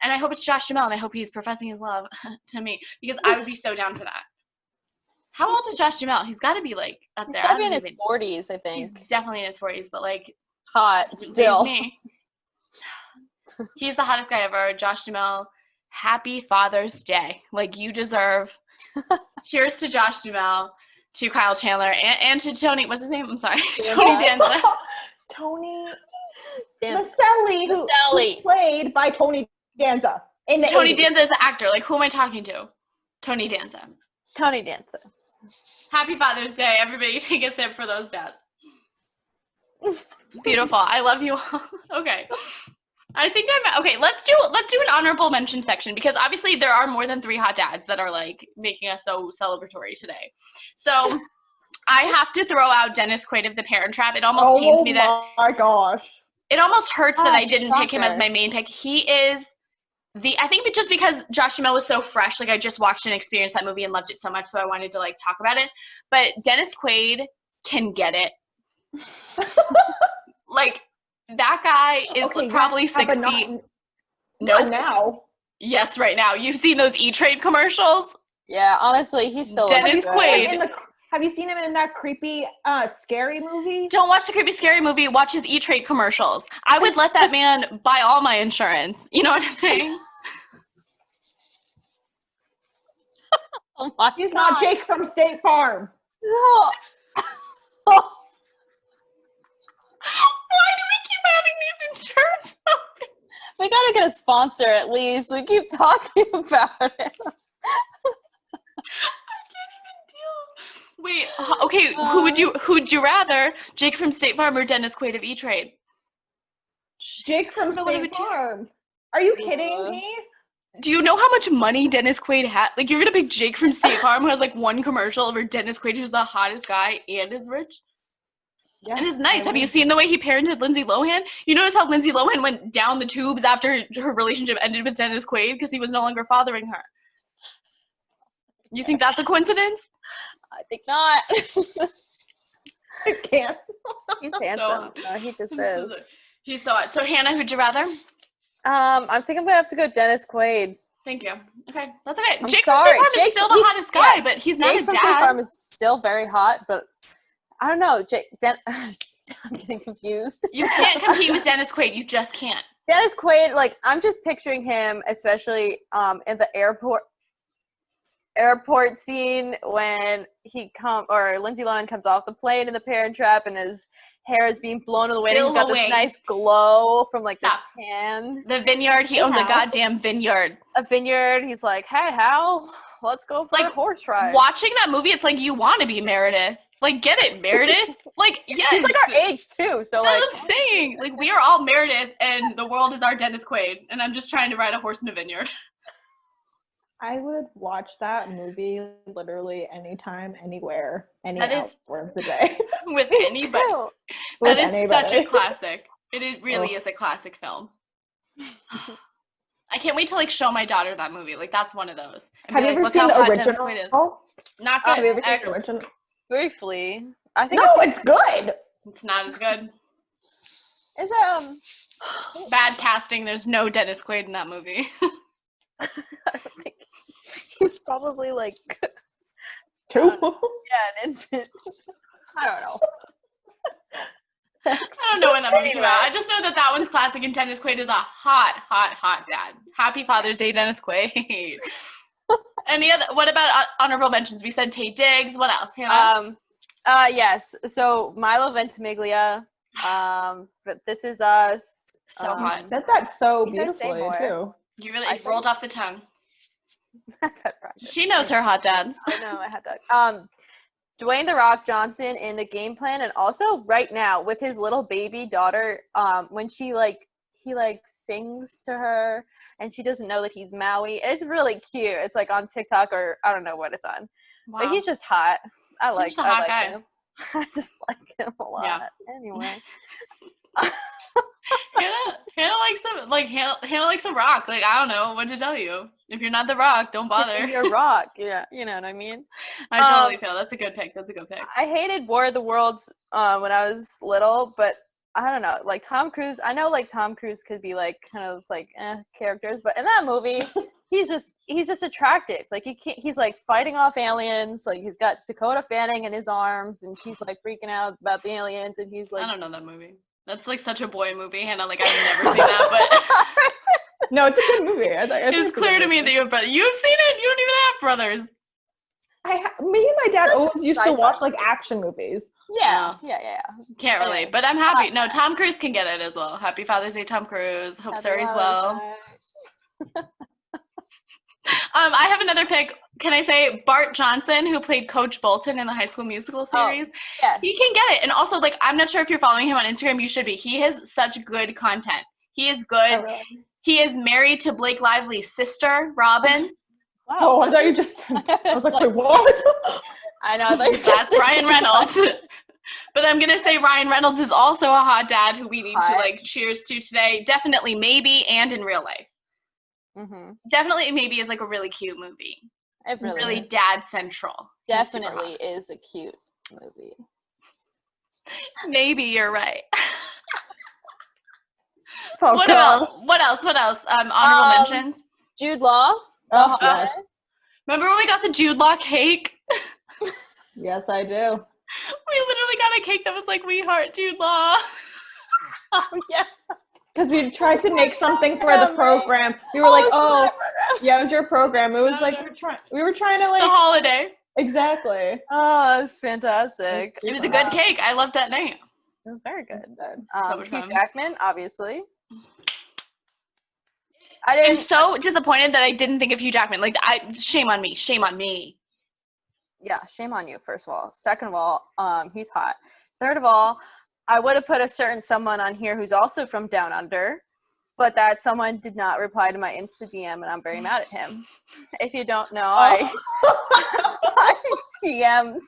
And I hope it's Josh Duhamel, and I hope he's professing his love to me, because I would be so down for that. How old is Josh Duhamel? He's got to be like up there. He's got to be in his 40s, I think. He's definitely in his 40s, but like hot still. He's the hottest guy ever. Josh Duhamel, happy Father's Day. Like you deserve. Cheers to Josh Duhamel, to Kyle Chandler, and to Tony. What's his name? I'm sorry, Tony Danza. Tony Danza. Maselli, who played by Tony Danza. In the Tony 80s. Danza is the actor. Like who am I talking to? Tony Danza. Tony Danza. Happy Father's Day, everybody! Take a sip for those dads. Beautiful. I love you all. Okay. I think okay. Let's do an honorable mention section, because obviously there are more than 3 hot dads that are like making us so celebratory today. So I have to throw out Dennis Quaid of The Parent Trap. It almost pains me that. Oh my gosh! It almost hurts that I didn't pick him as shocker. my main pick. He is. I think just because Josh Duhamel was so fresh, like I just watched and experienced that movie and loved it so much, so I wanted to like talk about it. But Dennis Quaid can get it. Like that guy is probably 60. Not now. Yes, right now. You've seen those E-Trade commercials? Yeah, honestly, he's still Dennis Quaid. Have you seen him in that creepy, scary movie? Don't watch the creepy, scary movie. Watch his E-Trade commercials. I would let that man buy all my insurance. You know what I'm saying? Oh my He's God. not Jake from State Farm. No. Why do we keep having these insurance? We gotta get a sponsor at least. We keep talking about it. Wait, okay, who'd you rather? Jake from State Farm or Dennis Quaid of E-Trade? Jake from State Farm. Are you kidding me? Do you know how much money Dennis Quaid had? Like, you're gonna pick Jake from State Farm, who has like one commercial, over Dennis Quaid, who's the hottest guy and is rich? Yeah, and is nice. Have you seen the way he parented Lindsay Lohan? You notice how Lindsay Lohan went down the tubes after her relationship ended with Dennis Quaid because he was no longer fathering her. You think that's a coincidence? I think not. I can't. He's handsome. No, he just is. He's so hot. So Hannah, who'd you rather? I think I'm gonna have to go Dennis Quaid. Thank you. Okay, that's okay. I'm Jake sorry. from State Farm is still the hottest guy, but he's not Jake a from dad. State Farm is still very hot, but I don't know. I'm getting confused. You can't compete with Dennis Quaid. You just can't. Dennis Quaid, like I'm just picturing him, especially in the airport scene when Lindsay Lohan comes off the plane in The Parent Trap and his hair is being blown to the wind. He's got this nice glow from like this tan. The vineyard. He owns a goddamn vineyard. A vineyard. He's like, hey, Hal, let's go for a horse ride. Watching that movie, it's like you want to be Meredith. Like, get it, Meredith? Like, yes. He's like our age too, so like. That's what I'm saying. Like, we are all Meredith, and the world is our Dennis Quaid, and I'm just trying to ride a horse in a vineyard. I would watch that movie literally anytime, anywhere, any hour of the day. With anybody. That is such a classic. It really is a classic film. I can't wait to like show my daughter that movie. Like that's one of those. Have you ever seen the original? Not good. Have you ever seen the original? Briefly, I think. No, it's good. It's not as good. Is bad casting? There's no Dennis Quaid in that movie. I don't think he was probably like 2. Yeah, an infant. I don't know. I don't know when that movie came out. I just know that one's classic, and Dennis Quaid is a hot, hot, hot dad. Happy Father's Day, Dennis Quaid. What about honorable mentions? We said Taye Diggs. What else, Hannah? Yes. So Milo Ventimiglia. But This Is Us. So hot. You said that so You guys say beautifully more. too. You really I said rolled it. off the tongue. That's practice. She knows her hot dads. I know, I had to. Dwayne The Rock Johnson in The Game Plan, and also right now with his little baby daughter, when he sings to her and she doesn't know that he's Maui. It's really cute. It's like on TikTok or I don't know what it's on. Wow. But he's just hot. I He's like just a hot guy. him. I just like him a lot. Yeah. Anyway. Hannah likes them. Like Hannah likes The Rock. Like I don't know what to tell you. If you're not The Rock, don't bother. You're Rock. Yeah, you know what I mean. I totally feel that's a good pick. That's a good pick. I hated War of the Worlds when I was little, but I don't know. Like Tom Cruise, I know like Tom Cruise could be like kind of like characters, but in that movie, he's just attractive. Like he's like fighting off aliens. Like he's got Dakota Fanning in his arms, and she's like freaking out about the aliens, and he's like. I don't know that movie. That's like such a boy movie, Hannah. Like I've never seen that, but No, it's a good movie. it's clear to me that you have brothers. You've seen it. You don't even have brothers. Me and my dad always used to sci-fi watch like action movies. Yeah. Can't relate, Anyway, but I'm happy. No, Tom Cruise can get it as well. Happy Father's Day, Tom Cruise. Hope Sari's well. I have another pick. Can I say Bart Johnson, who played Coach Bolton in the High School Musical series? Yes. He can get it. And also, like, I'm not sure if you're following him on Instagram. You should be. He has such good content. He is good. Oh, really? He is married to Blake Lively's sister, Robin. Wow. Oh, I thought you just said, I was like, wait, what? I know. That's Ryan Reynolds. But I'm going to say Ryan Reynolds is also a hot dad who we need to, like, cheers to today. Definitely Maybe and in real life. Mm-hmm. Definitely Maybe is, like, a really cute movie. It really is. dad central. Definitely is a cute movie. Maybe you're right. Oh, What else? Honorable mentions. Jude Law. Oh, yes. Remember when we got the Jude Law cake? Yes, I do. We literally got a cake that was like, "We heart Jude Law." Oh yes. Because we tried to make something for the program. We were like, oh, yeah, it was your program. It was like we were trying to like The holiday. Exactly. Oh, that's fantastic. It was a good cake. I loved that night. It was very good. So much Hugh fun. Jackman, obviously. I'm so disappointed that I didn't think of Hugh Jackman. Like, shame on me. Shame on me. Yeah, shame on you, first of all. Second of all, he's hot. Third of all, I would have put a certain someone on here who's also from Down Under, but that someone did not reply to my Insta DM, and I'm very mad at him. If you don't know, I DM'd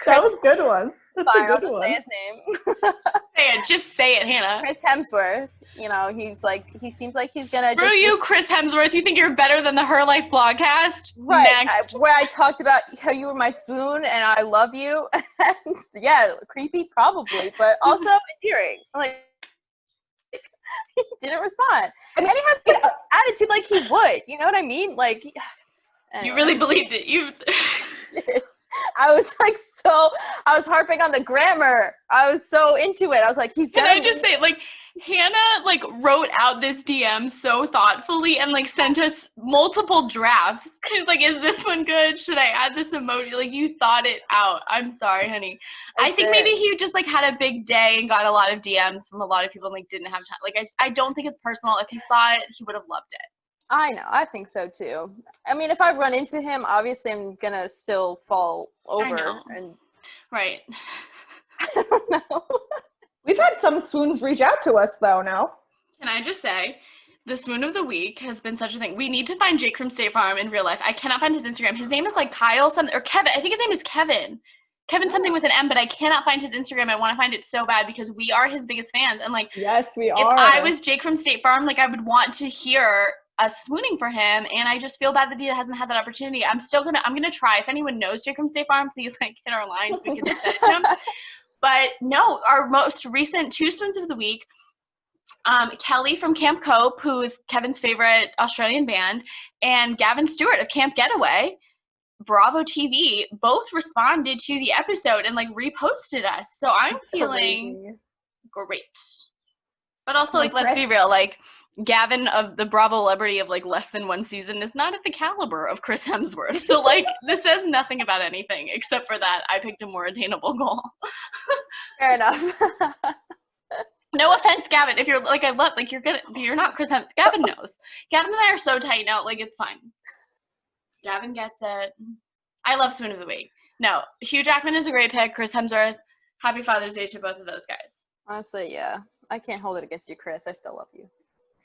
That was a good one. Fine, I'll just say his name. Say it. Just say it, Hannah. Chris Hemsworth. You know, he seems like he's gonna Screw you, Chris Hemsworth. You think you're better than the h.e.r.LIFE BLOGCAST? Right. Next. Where I talked about how you were my swoon and I love you. And yeah, creepy probably, but also endearing. Like, he didn't respond. I mean, he has the attitude like he would. You know what I mean? Like, anyway. You really believed it. I was like, I was harping on the grammar. I was so into it. I was like, Can I just say, like, Hannah, like, wrote out this DM so thoughtfully and, like, sent us multiple drafts. She's like, is this one good? Should I add this emoji? Like, you thought it out. I'm sorry, honey. I think maybe he just, like, had a big day and got a lot of DMs from a lot of people and, like, didn't have time. Like, I don't think it's personal. If he saw it, he would have loved it. I know. I think so, too. I mean, if I run into him, obviously I'm going to still fall over. And right. I don't know. We've had some swoons reach out to us, though, now. Can I just say, the swoon of the week has been such a thing. We need to find Jake from State Farm in real life. I cannot find his Instagram. His name is, like, Kyle something, or Kevin. I think his name is Kevin. Kevin something with an M, but I cannot find his Instagram. I want to find it so bad because we are his biggest fans. And, like, yes, we are. If I was Jake from State Farm, like, I would want to hear us swooning for him, and I just feel bad that he hasn't had that opportunity. I'm gonna try. If anyone knows Jake from State Farm, please, like, hit our line so we can send it to him. But no, our most recent two swoons of the week, Kelly from Camp Cope, who is Kevin's favorite Australian band, and Gavin Stewart of Camp Getaway, Bravo TV, both responded to the episode and, like, reposted us. So I'm feeling great. But also, like, let's be real, like, Gavin of the Bravo celebrity of like less than one season is not at the caliber of Chris Hemsworth. So like this says nothing about anything except for that I picked a more attainable goal. Fair enough. No offense, Gavin. If you're like I love like you're good, you're not Chris Hemsworth. Gavin knows. Gavin and I are so tight now. Like it's fine. Gavin gets it. I love Swoon of the Week. No, Hugh Jackman is a great pick. Chris Hemsworth. Happy Father's Day to both of those guys. Honestly, yeah. I can't hold it against you, Chris. I still love you.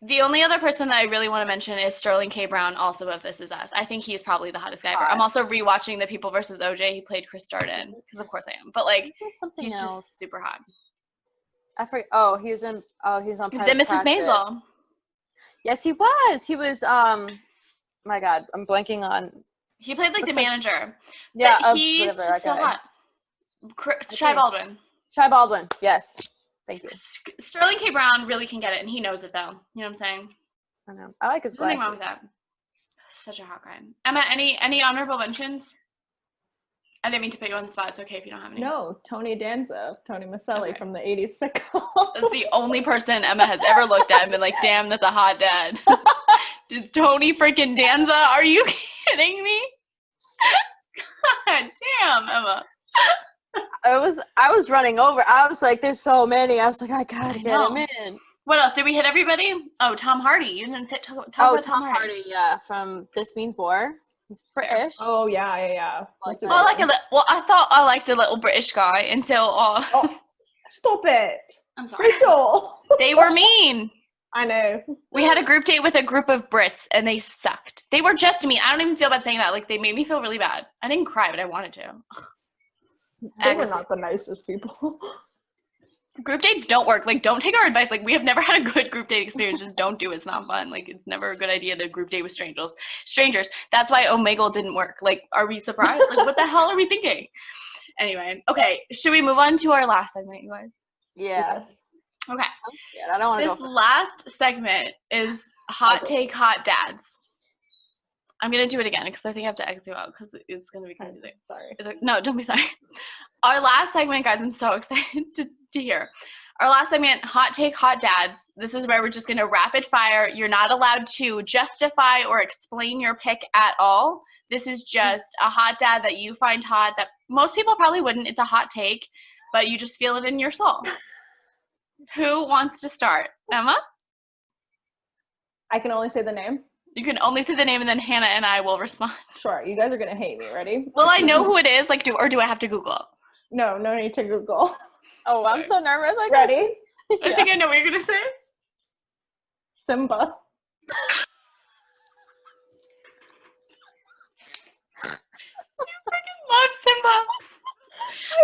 The only other person that I really want to mention is Sterling K. Brown, also of This Is Us. I think he's probably the hottest guy ever. I'm also rewatching The People vs. OJ. He played Chris Darden, because of course I am. But like, he's just super hot. I forget. Oh, he was on. He was in Mrs. Maisel. Yes, he was. He was. My God, I'm blanking on. He played like the manager. Yeah, but he's just so hot. Shai Baldwin. Shai Baldwin. Yes. Thank you. Sterling K. Brown really can get it, and he knows it, though. You know what I'm saying? I know. I like his glasses. Nothing wrong with that. Such a hot guy. Emma, any honorable mentions? I didn't mean to put you on the spot. It's okay if you don't have any. No, Tony Danza, Tony Maselli from the 80s sitcom. That's the only person Emma has ever looked at and been like, damn, that's a hot dad. Is Tony freaking Danza? Are you kidding me? God damn, Emma. I was running over. I was like, there's so many. I was like, I gotta get him in. What else? Did we hit everybody? Oh, Tom Hardy. You didn't say talk about Tom Hardy. Yeah, from This Means War. He's British. Oh yeah. I thought I liked a little British guy until stop it. I'm sorry. They were mean. I know. We had a group date with a group of Brits and they sucked. They were just mean. I don't even feel bad saying that. Like they made me feel really bad. I didn't cry, but I wanted to. They were not the nicest people. Group dates don't work. Like, don't take our advice. Like, we have never had a good group date experience. Just don't do it. It's not fun. Like, it's never a good idea to group date with strangers. That's why Omegle didn't work. Like, are we surprised? Like, what the hell are we thinking? Anyway, okay. Should we move on to our last segment, you guys? Yeah. Okay. I'm scared. I don't want to go. This last segment is Hot Take Hot Dads. I'm going to do it again because I think I have to exit out because it's going to be confusing. Sorry. No, don't be sorry. Our last segment, guys, I'm so excited to hear. Our last segment, Hot Take Hot Dads. This is where we're just going to rapid fire. You're not allowed to justify or explain your pick at all. This is just a hot dad that you find hot that most people probably wouldn't. It's a hot take, but you just feel it in your soul. Who wants to start? Emma? I can only say the name. You can only say the name and then Hannah and I will respond. Sure. You guys are going to hate me. Ready? Will I know who it is? Like, do I have to Google? No need to Google. Oh, I'm so nervous. Like, ready? I think I know what you're going to say. Simba. Love Simba.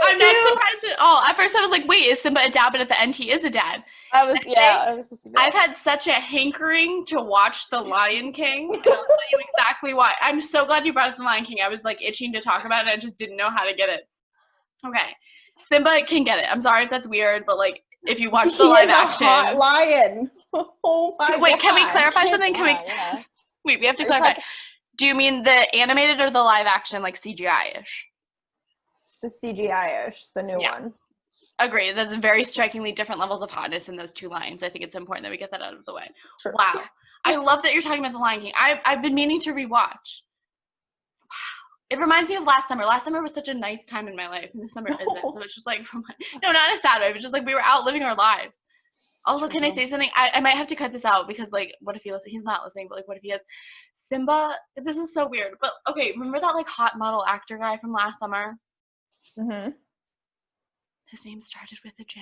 I'm not surprised at all. At first I was like, wait, is Simba a dad? But at the end he is a dad. I've had such a hankering to watch The Lion King, and I'll tell you exactly why. I'm so glad you brought up The Lion King. I was like itching to talk about it, and I just didn't know how to get it. Okay. Simba can get it. I'm sorry if that's weird, but like if you watch the live action. He is a hot lion. Oh my God. Wait, can we clarify something? Wait, we have to clarify. Do you mean the animated or the live action, like CGI-ish? The CGI-ish, the new one. Agree. There's very strikingly different levels of hotness in those two lions. I think it's important that we get that out of the way. Sure. Wow. I love that you're talking about The Lion King. I've been meaning to rewatch. Wow. It reminds me of last summer. Last summer was such a nice time in my life, and this summer isn't. So it's just like, no, not in a sad way, but just like we were out living our lives. Also, can I say something? I might have to cut this out because, like, what if he listens? He's not listening, but, like, what if he is? Simba, this is so weird. But, okay, remember that, like, hot model actor guy from last summer? Mm-hmm. His name started with a J.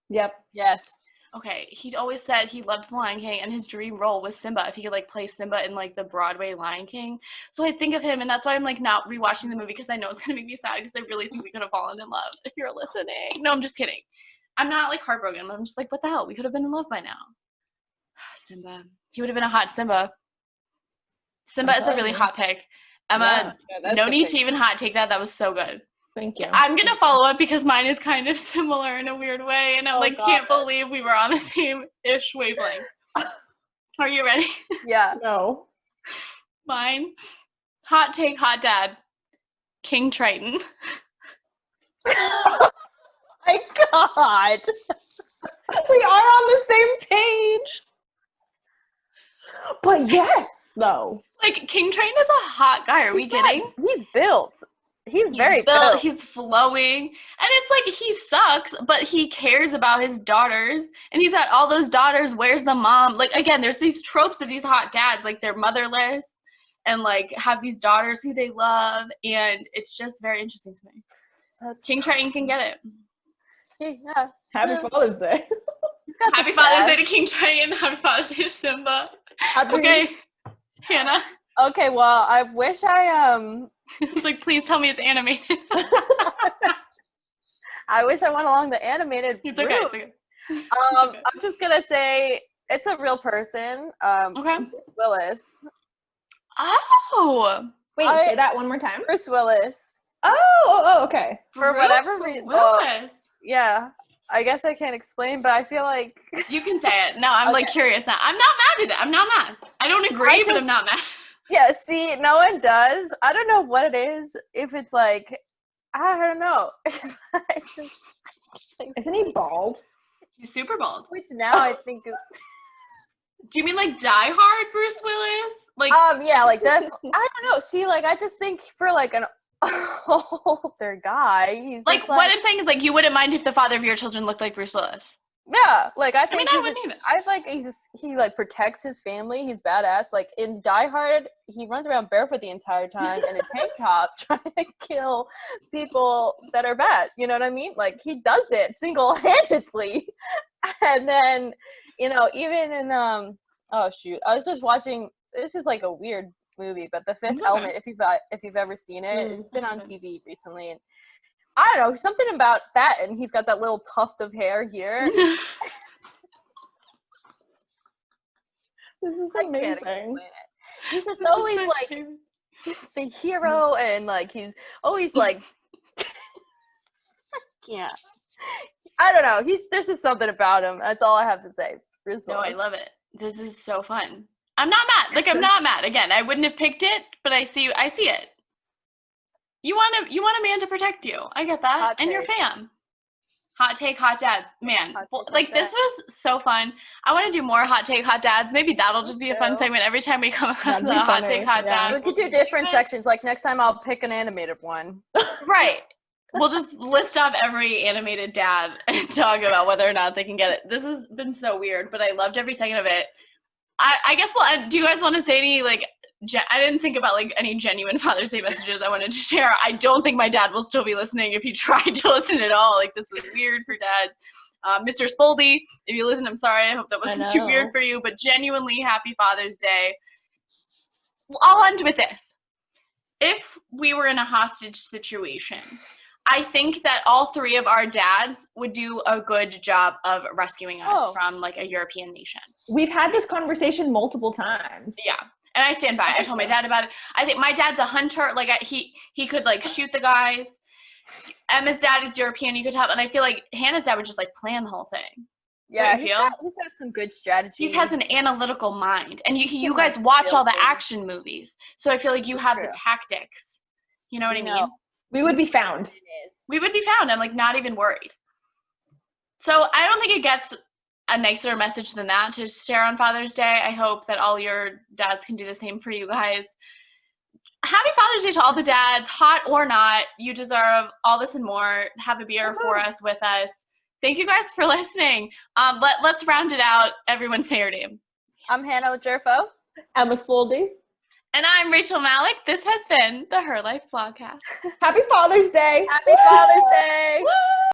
Yep. Yes. Okay, he'd always said he loved The Lion King, and his dream role was Simba, if he could, like, play Simba in, like, the Broadway Lion King. So I think of him, and that's why I'm, like, not rewatching the movie, because I know it's going to make me sad, because I really think we could have fallen in love, if you're listening. No, I'm just kidding. I'm not, like, heartbroken. I'm just like, what the hell? We could have been in love by now. Simba. He would have been a hot Simba. Simba is a really hot pick. Emma, no need to even hot take that. That was so good. Thank you. I'm going to follow up because mine is kind of similar in a weird way, and I'm can't believe we were on the same-ish wavelength. Are you ready? Yeah. No. Mine. Hot take, hot dad. King Triton. Oh my God. We are on the same page. But yes, though. Like, King Triton is a hot guy. Are we kidding? He's built. He's very built. He's flowing. And it's like, he sucks, but he cares about his daughters. And he's got all those daughters. Where's the mom? Like, again, there's these tropes of these hot dads. Like, they're motherless and, like, have these daughters who they love. And it's just very interesting to me. King Triton can get it. Yeah. Happy Father's Day. He's got Happy Father's Day to King Triton. Happy Father's Day to Simba. Okay, Hannah. Okay, well, I wish I It's like, please tell me it's animated. I wish I went along the animated It's route. okay. It's okay. I'm just gonna say it's a real person. Okay. Bruce Willis. Oh. Wait, say that one more time. Bruce Willis. Oh, okay. For whatever reason. Willis. Yeah. I guess I can't explain, but I feel like You can say it. No, I'm like curious now. I'm not mad at it. I'm not mad. I don't agree, but I'm not mad. Yeah, see, no one does. I don't know what it is. If it's like, I don't know. Isn't he bald? He's super bald. Which now I think is. Do you mean like Die Hard Bruce Willis? Like Yeah, like that. I don't know. See, like I just think for like an older guy, he's like just what I'm saying is like you wouldn't mind if the father of your children looked like Bruce Willis. Yeah, like I think I wouldn't either. I like he like protects his family. He's badass. Like in Die Hard, he runs around barefoot the entire time in a tank top trying to kill people that are bad. You know what I mean? Like he does it single-handedly. And then, even in oh shoot, I was just watching. This is like a weird movie, but The Fifth Element. If you've ever seen it, it's been on TV recently. And I don't know, something about that, and he's got that little tuft of hair here. This is I can't amazing. explain it. He's just always like the hero, and like he's always like, yeah. I don't know. There's just something about him. That's all I have to say. No, I love it. This is so fun. I'm not mad. Like I'm not mad. Again, I wouldn't have picked it, but I see it. You want a man to protect you. I get that. Hot and your take. fam. Hot take, hot dads. Man, Hot take, like hot this was so fun. I want to do more hot take, hot dads. Maybe that'll just be a fun segment every time we come across That'd a be hot funny. take, hot Yeah. dad. We could do different sections. Like next time, I'll pick an animated one. Right. We'll just list off every animated dad and talk about whether or not they can get it. This has been so weird, but I loved every second of it. I guess do you guys want to say any, like, I didn't think about, like, any genuine Father's Day messages I wanted to share. I don't think my dad will still be listening if he tried to listen at all. Like, this was weird for dad. Mr. Spoldy, if you listen, I'm sorry. I hope that wasn't too weird for you, but genuinely happy Father's Day. Well, I'll end with this. If we were in a hostage situation, I think that all three of our dads would do a good job of rescuing us from, like, a European nation. We've had this conversation multiple times. Yeah. And I stand by it. I told my dad about it. I think my dad's a hunter. Like, he could, like, shoot the guys. Emma's dad is European. You could help. And I feel like Hannah's dad would just, like, plan the whole thing. Yeah, he's got some good strategy. He has an analytical mind. And you guys watch all the action movies. So I feel like you have the tactics. You know what I mean? We would be found. We would be found. I'm, like, not even worried. So I don't think it gets a nicer message than that to share on Father's Day. I hope that all your dads can do the same for you guys. Happy Father's Day to all the dads, hot or not. You deserve all this and more. Have a beer for us, with us. Thank you guys for listening. Let's round it out. Everyone say your name. I'm Hannah Jerfo. Emma Spoldy. And I'm Rachel Malik. This has been the Her Life BLOGCAST. Happy Father's Day. Happy Father's Day. Woo!